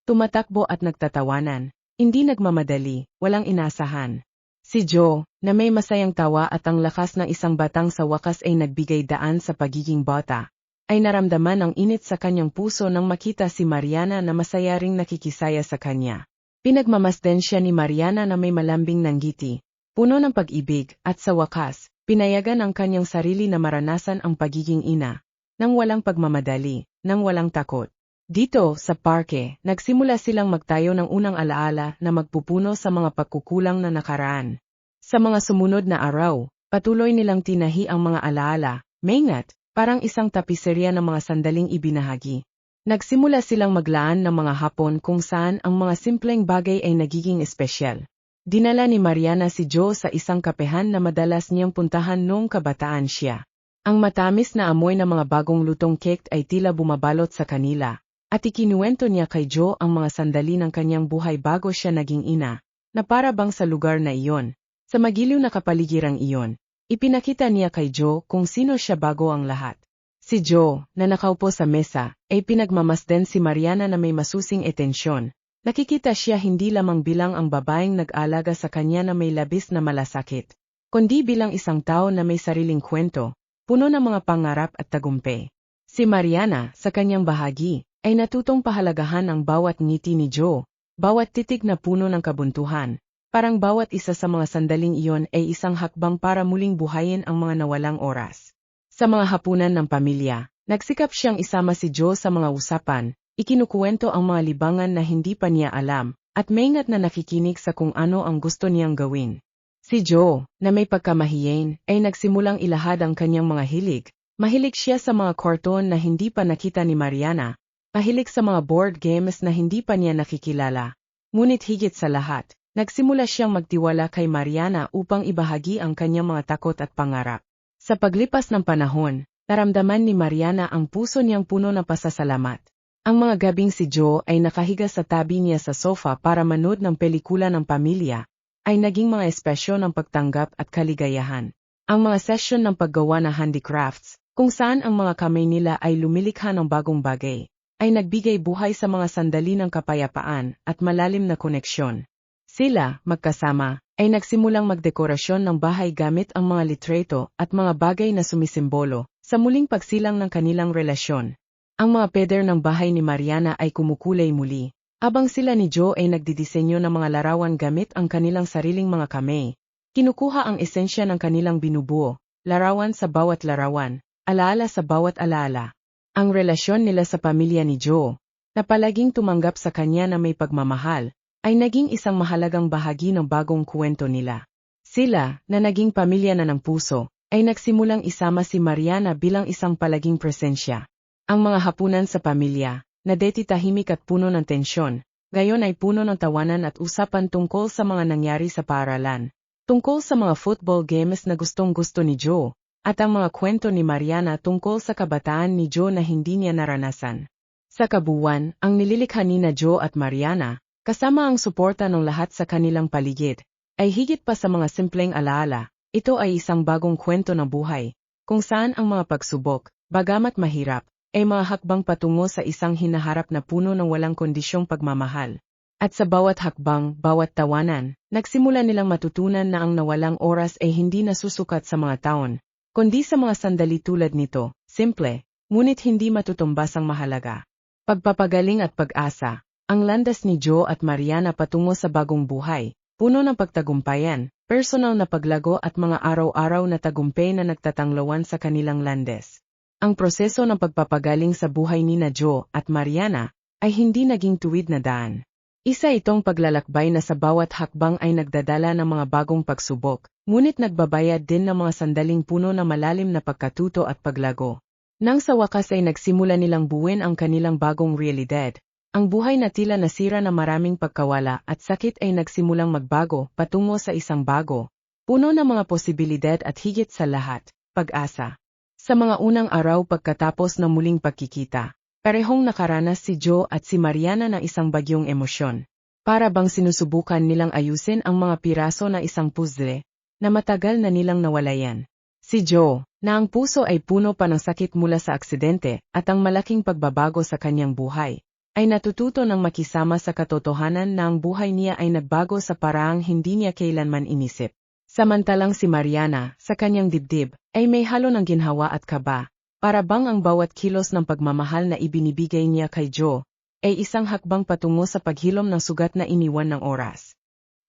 Tumatakbo at nagtatawanan, hindi nagmamadali, walang inasahan. Si Joe, na may masayang tawa at ang lakas ng isang batang sa wakas ay nagbigay daan sa pagiging bata, ay naramdaman ang init sa kanyang puso nang makita si Mariana na masaya ring nakikisaya sa kanya. Pinagmamasdan siya ni Mariana na may malambing ng ngiti, puno ng pag-ibig, at sa wakas, pinayagan ang kanyang sarili na maranasan ang pagiging ina, nang walang pagmamadali, nang walang takot. Dito, sa parke, nagsimula silang magtayo ng unang alaala na magpupuno sa mga pagkukulang na nakaraan. Sa mga sumunod na araw, patuloy nilang tinahi ang mga alaala, maingat, parang isang tapiserya ng mga sandaling ibinahagi. Nagsimula silang maglaan ng mga hapon kung saan ang mga simpleng bagay ay nagiging espesyal. Dinala ni Mariana si Joe sa isang kapehan na madalas niyang puntahan noong kabataan siya. Ang matamis na amoy ng mga bagong lutong cake ay tila bumabalot sa kanila. At ikinuwento niya kay Joe ang mga sandali ng kanyang buhay bago siya naging ina, na para bang sa lugar na iyon. Sa magiliw na kapaligirang iyon, ipinakita niya kay Joe kung sino siya bago ang lahat. Si Joe, na nakaupo sa mesa, ay pinagmamasdan si Mariana na may masusing etensyon. Nakikita siya hindi lamang bilang ang babaeng nag-alaga sa kanya na may labis na malasakit, kundi bilang isang tao na may sariling kwento, puno ng mga pangarap at tagumpay. Si Mariana, sa kanyang bahagi, ay natutong pahalagahan ang bawat ngiti ni Joe, bawat titig na puno ng kabuntuhan. Parang bawat isa sa mga sandaling iyon ay isang hakbang para muling buhayin ang mga nawalang oras. Sa mga hapunan ng pamilya, nagsikap siyang isama si Joe sa mga usapan, ikinukuwento ang mga libangan na hindi pa niya alam, at maingat na nakikinig sa kung ano ang gusto niyang gawin. Si Joe, na may pagkamahiyain, ay nagsimulang ilahad ang kanyang mga hilig. Mahilig siya sa mga karton na hindi pa nakita ni Mariana. Mahilig sa mga board games na hindi pa niya nakikilala. Ngunit higit sa lahat, nagsimula siyang magtiwala kay Mariana upang ibahagi ang kanyang mga takot at pangarap. Sa paglipas ng panahon, naramdaman ni Mariana ang puso niyang puno ng pasasalamat. Ang mga gabing si Joe ay nakahiga sa tabi niya sa sofa para manood ng pelikula ng pamilya, ay naging mga espasyo ng pagtanggap at kaligayahan. Ang mga session ng paggawa ng handicrafts, kung saan ang mga kamay nila ay lumilikha ng bagong bagay, ay nagbigay buhay sa mga sandali ng kapayapaan at malalim na koneksyon. Sila, magkasama, ay nagsimulang magdekorasyon ng bahay gamit ang mga litreto at mga bagay na sumisimbolo sa muling pagsilang ng kanilang relasyon. Ang mga peder ng bahay ni Mariana ay kumukulay muli, habang sila ni Joe ay nagdidisenyo ng mga larawan gamit ang kanilang sariling mga kamay. Kinukuha ang esensya ng kanilang binubuo, larawan sa bawat larawan, alaala sa bawat alaala. Ang relasyon nila sa pamilya ni Joe, na palaging tumanggap sa kanya na may pagmamahal, ay naging isang mahalagang bahagi ng bagong kwento nila. Sila, na naging pamilya na ng puso, ay nagsimulang isama si Mariana bilang isang palaging presensya. Ang mga hapunan sa pamilya, na dati tahimik at puno ng tensyon, ngayon ay puno ng tawanan at usapan tungkol sa mga nangyari sa paaralan, tungkol sa mga football games na gustong-gusto ni Joe, at ang mga kwento ni Mariana tungkol sa kabataan ni Joe na hindi niya naranasan. Sa kabuuan, ang nililikha ni Joe at Mariana, kasama ang suporta ng lahat sa kanilang paligid, ay higit pa sa mga simpleng alaala. Ito ay isang bagong kwento ng buhay, kung saan ang mga pagsubok, bagamat mahirap, ay mga hakbang patungo sa isang hinaharap na puno ng walang kondisyong pagmamahal. At sa bawat hakbang, bawat tawanan, nagsimula nilang matutunan na ang nawalang oras ay hindi nasusukat sa mga taon, kundi sa mga sandali tulad nito, simple, ngunit hindi matutumbas ang mahalaga. Pagpapagaling at pag-asa, ang landas ni Joe at Mariana patungo sa bagong buhay, puno ng pagtagumpayan, personal na paglago at mga araw-araw na tagumpay na nagtatanglawan sa kanilang landas. Ang proseso ng pagpapagaling sa buhay ni Joe at Mariana ay hindi naging tuwid na daan. Isa itong paglalakbay na sa bawat hakbang ay nagdadala ng mga bagong pagsubok, ngunit nagbabayad din ng mga sandaling puno na malalim na pagkatuto at paglago. Nang sa wakas ay nagsimula nilang buuin ang kanilang bagong realidad, ang buhay na tila nasira na maraming pagkawala at sakit ay nagsimulang magbago patungo sa isang bago, puno ng mga posibilidad at higit sa lahat, pag-asa. Sa mga unang araw pagkatapos ng muling pagkikita, parehong nakaranas si Joe at si Mariana ng isang bagyong emosyon. Para bang sinusubukan nilang ayusin ang mga piraso na isang puzzle na matagal na nilang nawalayan. Si Joe, na ang puso ay puno pa ng sakit mula sa aksidente at ang malaking pagbabago sa kanyang buhay, ay natututo ng makisama sa katotohanan na ang buhay niya ay nagbago sa paraang hindi niya kailanman inisip. Samantalang si Mariana, sa kanyang dibdib, ay may halo ng ginhawa at kaba. Para bang ang bawat kilos ng pagmamahal na ibinibigay niya kay Joe, ay isang hakbang patungo sa paghilom ng sugat na iniwan ng oras.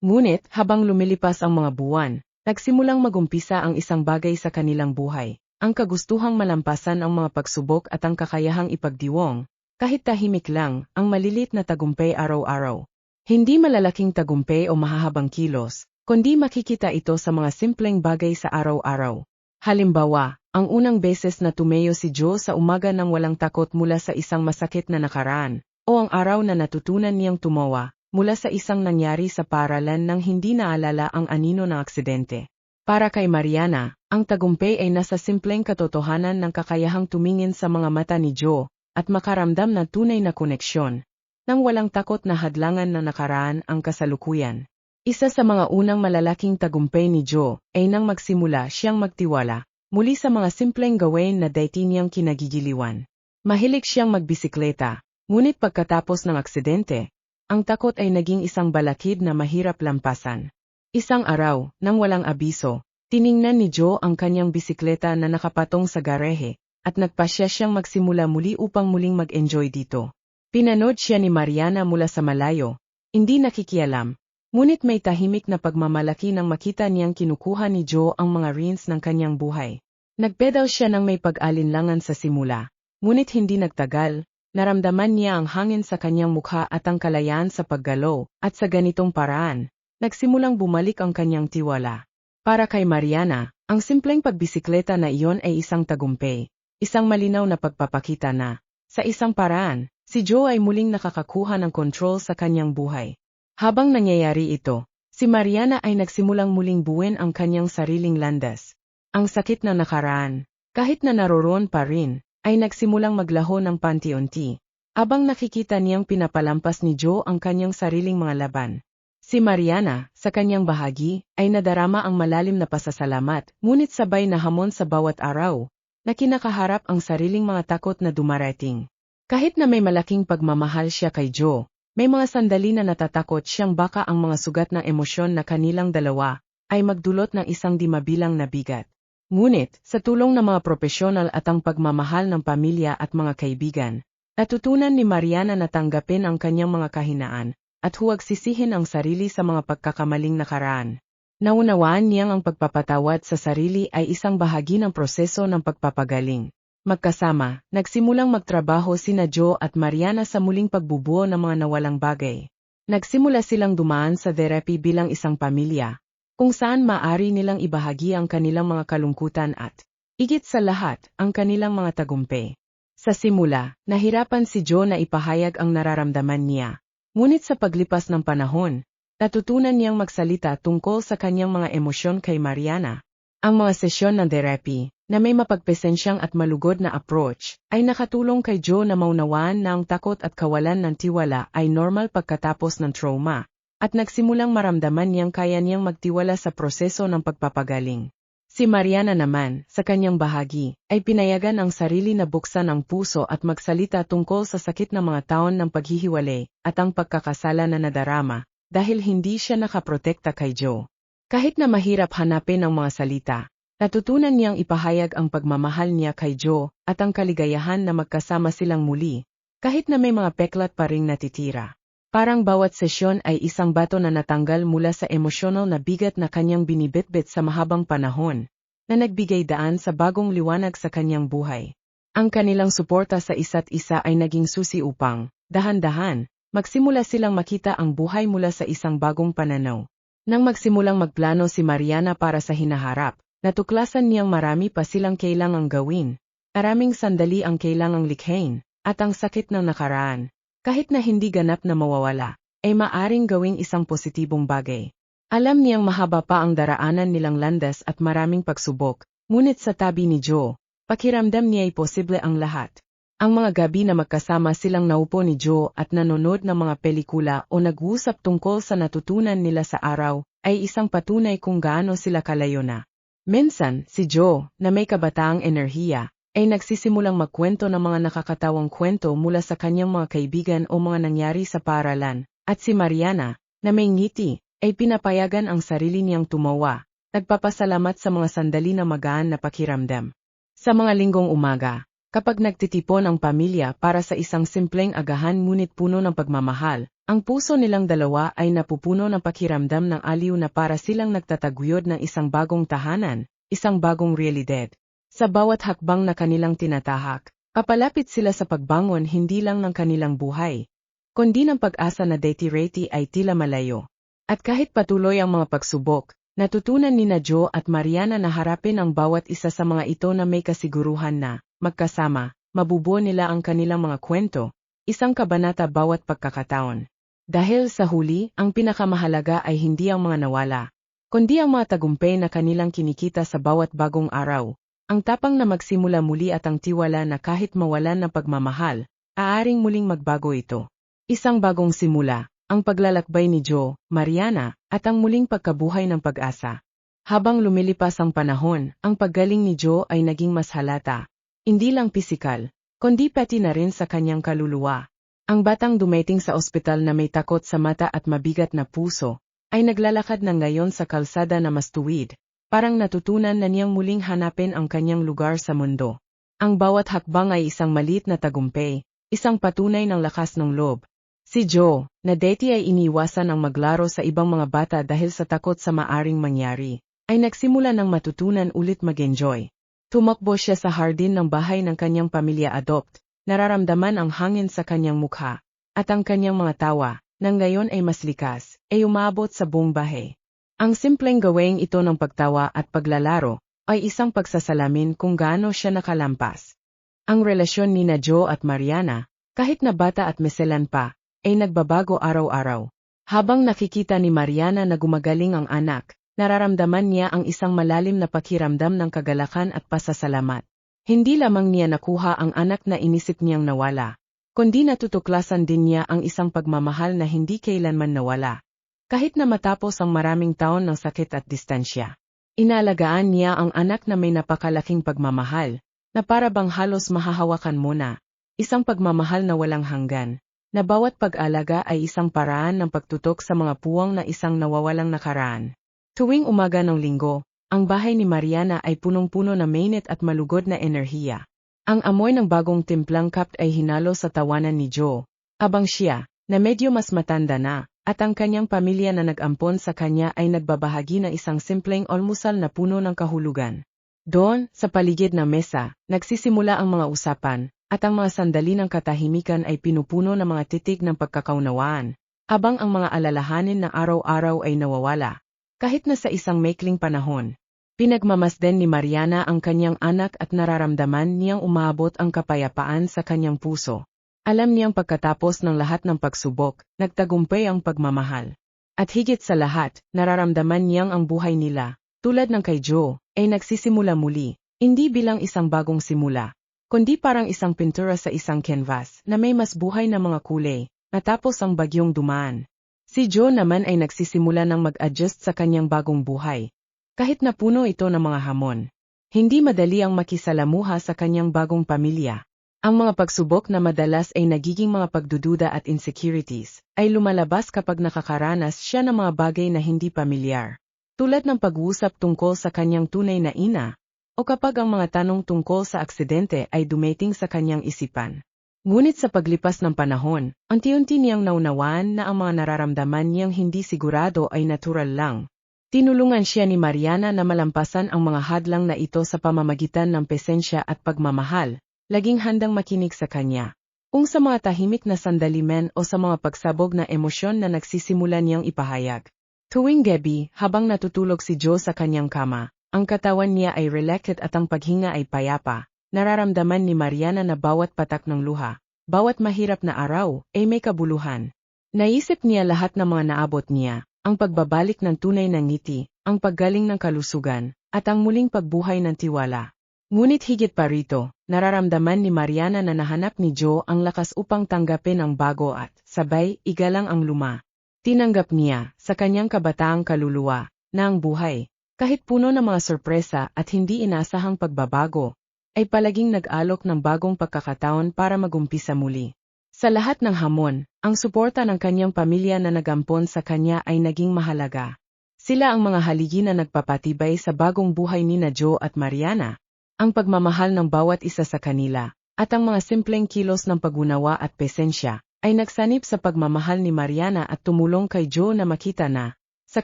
Ngunit, habang lumilipas ang mga buwan, nagsimulang magumpisa ang isang bagay sa kanilang buhay, ang kagustuhang malampasan ang mga pagsubok at ang kakayahang ipagdiwang, Kahit tahimik lang, ang malilit na tagumpay araw-araw. Hindi malalaking tagumpay o mahahabang kilos, kundi makikita ito sa mga simpleng bagay sa araw-araw. Halimbawa, ang unang beses na tumayo si Joe sa umaga nang walang takot mula sa isang masakit na nakaraan, o ang araw na natutunan niyang tumawa mula sa isang nangyari sa paaralan nang hindi naalala ang anino ng aksidente. Para kay Mariana, ang tagumpay ay nasa simpleng katotohanan ng kakayahang tumingin sa mga mata ni Joe at makaramdam ng tunay na koneksyon, nang walang takot na hadlangan na nakaraan ang kasalukuyan. Isa sa mga unang malalaking tagumpay ni Joe ay nang magsimula siyang magtiwala muli sa mga simpleng gawain na dati niyang kinagigiliwan. Mahilig siyang magbisikleta, ngunit pagkatapos ng aksidente, ang takot ay naging isang balakid na mahirap lampasan. Isang araw, nang walang abiso, tiningnan ni Joe ang kanyang bisikleta na nakapatong sa garehe, at nagpasya siyang magsimula muli upang muling mag-enjoy dito. Pinanood siya ni Mariana mula sa malayo, hindi nakikialam, ngunit may tahimik na pagmamalaki nang makita niyang kinukuha ni Joe ang mga reins ng kanyang buhay. Nagpedal siya nang may pag-alinlangan sa simula, ngunit hindi nagtagal, naramdaman niya ang hangin sa kanyang mukha at ang kalayaan sa paggalaw, at sa ganitong paraan, nagsimulang bumalik ang kanyang tiwala. Para kay Mariana, ang simpleng pagbisikleta na iyon ay isang tagumpay. Isang malinaw na pagpapakita na, sa isang paraan, si Joe ay muling nakakakuha ng kontrol sa kanyang buhay. Habang nangyayari ito, si Mariana ay nagsimulang muling buuin ang kanyang sariling landas. Ang sakit na nakaraan, kahit na naroroon pa rin, ay nagsimulang maglaho ng panti-unti, abang nakikita niyang pinapalampas ni Joe ang kanyang sariling mga laban. Si Mariana, sa kanyang bahagi, ay nadarama ang malalim na pasasalamat, ngunit sabay na hamon sa bawat araw, na kinakaharap ang sariling mga takot na dumarating. Kahit na may malaking pagmamahal siya kay Joe, may mga sandali na natatakot siyang baka ang mga sugat ng emosyon na kanilang dalawa ay magdulot ng isang di mabilang na bigat. Ngunit, sa tulong ng mga propesyonal at ang pagmamahal ng pamilya at mga kaibigan, natutunan ni Mariana na tanggapin ang kanyang mga kahinaan at huwag sisihin ang sarili sa mga pagkakamaling nakaraan. Naunawaan niyang ang pagpapatawad sa sarili ay isang bahagi ng proseso ng pagpapagaling. Magkasama, nagsimulang magtrabaho sina Joe at Mariana sa muling pagbubuo ng mga nawalang bagay. Nagsimula silang dumaan sa therapy bilang isang pamilya, kung saan maaari nilang ibahagi ang kanilang mga kalungkutan at, higit sa lahat, ang kanilang mga tagumpay. Sa simula, nahirapan si Joe na ipahayag ang nararamdaman niya. Ngunit sa paglipas ng panahon, natutunan niyang magsalita tungkol sa kanyang mga emosyon kay Mariana. Ang mga sesyon ng therapy, na may mapagpesensyang at malugod na approach, ay nakatulong kay Joe na maunawaan na ang takot at kawalan ng tiwala ay normal pagkatapos ng trauma, at nagsimulang maramdaman niyang kaya niyang magtiwala sa proseso ng pagpapagaling. Si Mariana naman, sa kanyang bahagi, ay pinayagan ang sarili na buksan ang puso at magsalita tungkol sa sakit ng mga taon ng paghihiwalay at ang pagkakasala na nadarama, dahil hindi siya nakaprotekta kay Joe. Kahit na mahirap hanapin ang mga salita, natutunan niyang ipahayag ang pagmamahal niya kay Joe at ang kaligayahan na magkasama silang muli, kahit na may mga peklat pa ring natitira. Parang bawat sesyon ay isang bato na natanggal mula sa emosyonal na bigat na kanyang binibitbit sa mahabang panahon, na nagbigay daan sa bagong liwanag sa kanyang buhay. Ang kanilang suporta sa isa't isa ay naging susi upang, dahan-dahan, magsimula silang makita ang buhay mula sa isang bagong pananaw. Nang magsimulang magplano si Mariana para sa hinaharap, natuklasan niyang marami pa silang kailangang gawin. Maraming sandali ang kailangang likhain, at ang sakit ng nakaraan, kahit na hindi ganap na mawawala, ay maaring gawing isang positibong bagay. Alam niyang mahaba pa ang daraanan nilang landas at maraming pagsubok, ngunit sa tabi ni Joe, pakiramdam niya ay posible ang lahat. Ang mga gabi na magkasama silang naupo ni Joe at nanonood ng mga pelikula o nag-uusap tungkol sa natutunan nila sa araw, ay isang patunay kung gaano sila kalayo na. Minsan, si Joe, na may kabataang enerhiya, ay nagsisimulang magkwento ng mga nakakatawang kwento mula sa kanyang mga kaibigan o mga nangyari sa paaralan, at si Mariana, na may ngiti, ay pinapayagan ang sarili niyang tumawa, nagpapasalamat sa mga sandali na magaan na pakiramdam. Sa mga linggong umaga, kapag nagtitipon ang pamilya para sa isang simpleng agahan ngunit puno ng pagmamahal, ang puso nilang dalawa ay napupuno ng pakiramdam ng aliw na para silang nagtataguyod ng isang bagong tahanan, isang bagong realidad. Sa bawat hakbang na kanilang tinatahak, Papalapit sila sa pagbangon hindi lang ng kanilang buhay, kundi ng pag-asa na dati-rati ay tila malayo. At kahit patuloy ang mga pagsubok, natutunan ni Joe at Mariana na harapin ang bawat isa sa mga ito na may kasiguruhan na, magkasama, mabubuo nila ang kanilang mga kwento, isang kabanata bawat pagkakataon. Dahil sa huli, ang pinakamahalaga ay hindi ang mga nawala, kundi ang mga tagumpay na kanilang kinikita sa bawat bagong araw. Ang tapang na magsimula muli at ang tiwala na kahit mawalan ng pagmamahal, aaring muling magbago ito. Isang bagong simula, ang paglalakbay ni Joe, Mariana, at ang muling pagkabuhay ng pag-asa. Habang lumilipas ang panahon, ang paggaling ni Joe ay naging mas halata. Hindi lang pisikal, kundi pati na rin sa kanyang kaluluwa. Ang batang dumating sa ospital na may takot sa mata at mabigat na puso, ay naglalakad na ngayon sa kalsada na mas tuwid. Parang natutunan na niyang muling hanapin ang kanyang lugar sa mundo. Ang bawat hakbang ay isang maliit na tagumpay, isang patunay ng lakas ng loob. Si Joe, na dati ay iniwasan ang maglaro sa ibang mga bata dahil sa takot sa maaring mangyari, ay nagsimula ng matutunan ulit mag-enjoy. Tumakbo siya sa hardin ng bahay ng kanyang pamilya adopt, nararamdaman ang hangin sa kanyang mukha, at ang kanyang mga tawa, na ngayon ay mas likas, ay umabot sa buong bahay. Ang simpleng gawing ito ng pagtawa at paglalaro ay isang pagsasalamin kung gaano siya nakalampas. Ang relasyon ni Joe at Mariana, kahit na bata at meselan pa, ay nagbabago araw-araw. Habang nakikita ni Mariana na gumagaling ang anak, nararamdaman niya ang isang malalim na pakiramdam ng kagalakan at pasasalamat. Hindi lamang niya nakuha ang anak na inisip niyang nawala, kundi natutuklasan din niya ang isang pagmamahal na hindi kailanman nawala. Kahit na matapos ang maraming taon ng sakit at distansya, inalagaan niya ang anak na may napakalaking pagmamahal, na para bang halos mahahawakan mo na, isang pagmamahal na walang hanggan, na bawat pag-alaga ay isang paraan ng pagtutok sa mga puwang na isang nawawalang nakaraan. Tuwing umaga ng linggo, ang bahay ni Mariana ay punong-puno na mainit at malugod na enerhiya. Ang amoy ng bagong timplang kape ay hinalo sa tawanan ni Joe, abang siya, na medyo mas matanda na, at ang kanyang pamilya na nag-ampon sa kanya ay nagbabahagi ng isang simpleng almusal na puno ng kahulugan. Doon, sa paligid ng mesa, nagsisimula ang mga usapan, at ang mga sandali ng katahimikan ay pinupuno ng mga titik ng pagkakaunawaan, habang ang mga alalahanin ng araw-araw ay nawawala. Kahit na sa isang maikling panahon, pinagmamasdan ni Mariana ang kanyang anak at nararamdaman niyang umabot ang kapayapaan sa kanyang puso. Alam niyang pagkatapos ng lahat ng pagsubok, nagtagumpay ang pagmamahal. At higit sa lahat, nararamdaman niyang ang buhay nila, tulad ng kay Joe, ay nagsisimula muli, hindi bilang isang bagong simula, kundi parang isang pintura sa isang canvas na may mas buhay na mga kulay, natapos ang bagyong dumaan. Si Joe naman ay nagsisimula ng mag-adjust sa kanyang bagong buhay. Kahit na puno ito ng mga hamon, hindi madali ang makisalamuha sa kanyang bagong pamilya. Ang mga pagsubok na madalas ay nagiging mga pagdududa at insecurities, ay lumalabas kapag nakakaranas siya ng mga bagay na hindi pamilyar. Tulad ng pag-uusap tungkol sa kanyang tunay na ina, o kapag ang mga tanong tungkol sa aksidente ay dumating sa kanyang isipan. Ngunit sa paglipas ng panahon, unti-unti niyang naunawaan na ang mga nararamdaman niyang hindi sigurado ay natural lang. Tinulungan siya ni Mariana na malampasan ang mga hadlang na ito sa pamamagitan ng pesensya at pagmamahal. Laging handang makinig sa kanya. Kung sa mga tahimik na sandali man o sa mga pagsabog na emosyon na nagsisimula niyang ipahayag. Tuwing gabi, habang natutulog si Joe sa kanyang kama, ang katawan niya ay relaxed at ang paghinga ay payapa. Nararamdaman ni Mariana na bawat patak ng luha, bawat mahirap na araw, ay may kabuluhan. Naisip niya lahat ng mga naabot niya, ang pagbabalik ng tunay na ngiti, ang paggaling ng kalusugan, at ang muling pagbuhay ng tiwala. Ngunit higit pa rito, nararamdaman ni Mariana na nahanap ni Joe ang lakas upang tanggapin ang bago at, sabay, igalang ang luma. Tinanggap niya, sa kanyang kabataang kaluluwa, na ang buhay, kahit puno ng mga sorpresa at hindi inaasahang pagbabago, ay palaging nag-alok ng bagong pagkakataon para magumpisa muli. Sa lahat ng hamon, ang suporta ng kanyang pamilya na nagampon sa kanya ay naging mahalaga. Sila ang mga haligi na nagpapatibay sa bagong buhay ni Joe at Mariana. Ang pagmamahal ng bawat isa sa kanila, at ang mga simpleng kilos ng pagunawa at pesensya, ay nagsanib sa pagmamahal ni Mariana at tumulong kay Joe na makita na, sa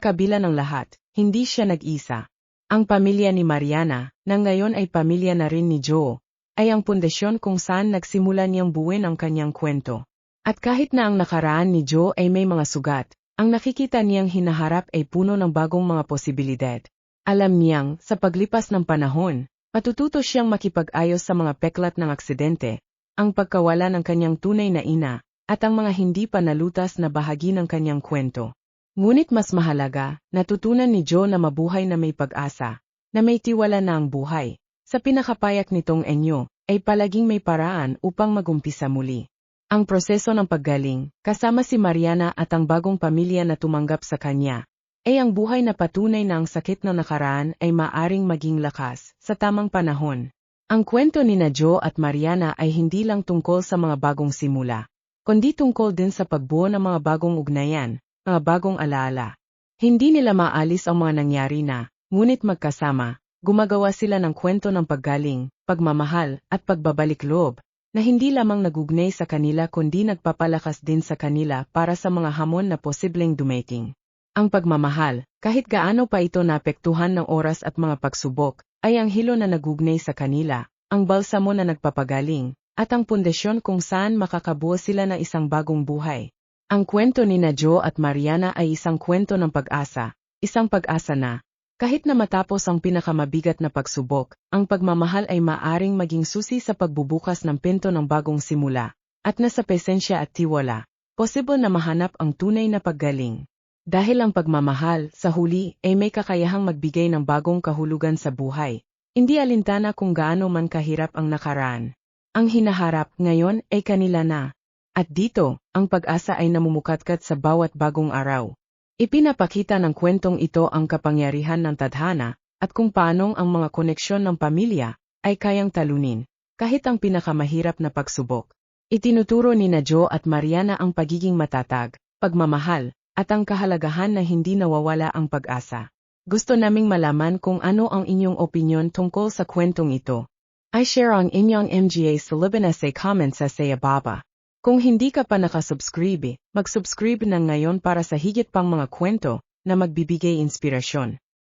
kabila ng lahat, hindi siya nag-isa. Ang pamilya ni Mariana, na ngayon ay pamilya na rin ni Joe, ay ang pundasyon kung saan nagsimula niyang buuin ang kanyang kwento. At kahit na ang nakaraan ni Joe ay may mga sugat, ang nakikita niyang hinaharap ay puno ng bagong mga posibilidad. Alam niyang, sa paglipas ng panahon, matututo siyang makipag-ayos sa mga peklat ng aksidente, ang pagkawala ng kanyang tunay na ina, at ang mga hindi pa nalutas na bahagi ng kanyang kwento. Ngunit mas mahalaga, natutunan ni Joe na mabuhay na may pag-asa, na may tiwala na ang buhay. Sa pinakapayak nitong enyo, ay palaging may paraan upang magumpisa muli. Ang proseso ng paggaling, kasama si Mariana at ang bagong pamilya na tumanggap sa kanya, ay ang buhay na patunay na ang sakit na nakaraan ay maaring maging lakas sa tamang panahon. Ang kwento ni Joe at Mariana ay hindi lang tungkol sa mga bagong simula, kundi tungkol din sa pagbuo ng mga bagong ugnayan, mga bagong alaala. Hindi nila maalis ang mga nangyari na, ngunit magkasama, gumagawa sila ng kwento ng paggaling, pagmamahal, at pagbabalik loob, na hindi lamang nagugnay sa kanila kundi nagpapalakas din sa kanila para sa mga hamon na posibleng dumating. Ang pagmamahal, kahit gaano pa ito naapektuhan ng oras at mga pagsubok, ay ang hilo na nagugnay sa kanila, ang balsamo na nagpapagaling, at ang pundasyon kung saan makakabuo sila na isang bagong buhay. Ang kwento ni Joe at Mariana ay isang kwento ng pag-asa, isang pag-asa na, kahit na matapos ang pinakamabigat na pagsubok, ang pagmamahal ay maaring maging susi sa pagbubukas ng pinto ng bagong simula, at nasa presensya at tiwala, posible na mahanap ang tunay na paggaling. Dahil ang pagmamahal, sa huli, ay may kakayahang magbigay ng bagong kahulugan sa buhay. Hindi alintana kung gaano man kahirap ang nakaraan. Ang hinaharap ngayon ay kanila na. At dito, ang pag-asa ay namumukatkat sa bawat bagong araw. Ipinapakita ng kwentong ito ang kapangyarihan ng tadhana, at kung paanong ang mga koneksyon ng pamilya ay kayang talunin, kahit ang pinakamahirap na pagsubok. Itinuturo ni Joe at Mariana ang pagiging matatag, pagmamahal, at ang kahalagahan na hindi nawawala ang pag-asa. Gusto naming malaman kung ano ang inyong opinyon tungkol sa kwentong ito. I share ang inyong mga sa liban sa comments sa ibaba. Kung hindi ka pa nakasubscribe, mag-subscribe na ngayon para sa higit pang mga kwento na magbibigay inspirasyon.